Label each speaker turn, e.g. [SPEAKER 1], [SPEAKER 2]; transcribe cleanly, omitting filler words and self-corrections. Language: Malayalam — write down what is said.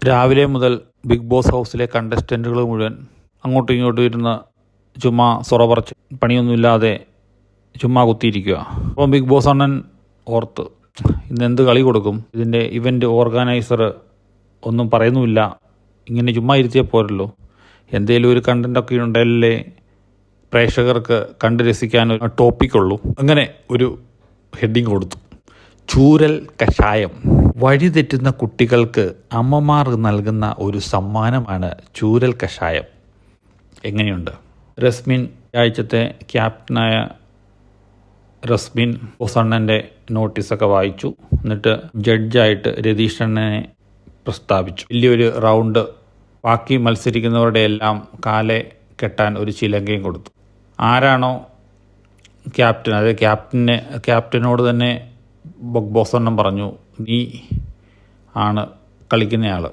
[SPEAKER 1] രാവിലെ മുതൽ ബിഗ് ബോസ് ഹൗസിലെ കണ്ടസ്റ്റൻറ്റുകൾ മുഴുവൻ അങ്ങോട്ടും ഇങ്ങോട്ടും ഇരുന്ന് ചുമ്മാ സൊറ പറച്ച് പണിയൊന്നുമില്ലാതെ ചുമ്മാ കുത്തിയിരിക്കുക. അപ്പം ബിഗ് ബോസ് അണ്ണൻ ഓർത്ത് ഇന്ന് എന്ത് കളി കൊടുക്കും, ഇതിൻ്റെ ഇവൻ്റ് ഓർഗനൈസർ ഒന്നും പറയുന്നുമില്ല, ഇങ്ങനെ ചുമ്മാ ഇരുത്തിയാൽ പോരല്ലോ, എന്തെങ്കിലും ഒരു കണ്ടൻറ്റൊക്കെ ഉണ്ടല്ലേ പ്രേക്ഷകർക്ക് കണ്ട് രസിക്കാൻ ഒരു ടോപ്പിക്കുള്ളൂ. അങ്ങനെ ഒരു ഹെഡിങ് കൊടുത്തു, ചൂരൽ കഷായം. വഴിതെറ്റുന്ന കുട്ടികൾക്ക് അമ്മമാർ നൽകുന്ന ഒരു സമ്മാനമാണ് ചൂരൽ കഷായം. എങ്ങനെയുണ്ട്? റസ്മിൻ, ആഴ്ചത്തെ ക്യാപ്റ്റനായ റസ്മിൻ ബോസണ്ണൻ്റെ നോട്ടീസൊക്കെ വായിച്ചു. എന്നിട്ട് ജഡ്ജായിട്ട് രതീഷ് അണ്ണനെ പ്രസ്താവിച്ചു. വലിയൊരു റൗണ്ട് ബാക്കി മത്സരിക്കുന്നവരുടെ എല്ലാം കാലെ കെട്ടാൻ ഒരു ചിലങ്കയും കൊടുത്തു. ആരാണോ ക്യാപ്റ്റൻ, അത് ക്യാപ്റ്റനോട് തന്നെ ബിഗ് ബോസ് അണ്ണൻ പറഞ്ഞു, നീ ആണ് കളിക്കുന്നയാൾ,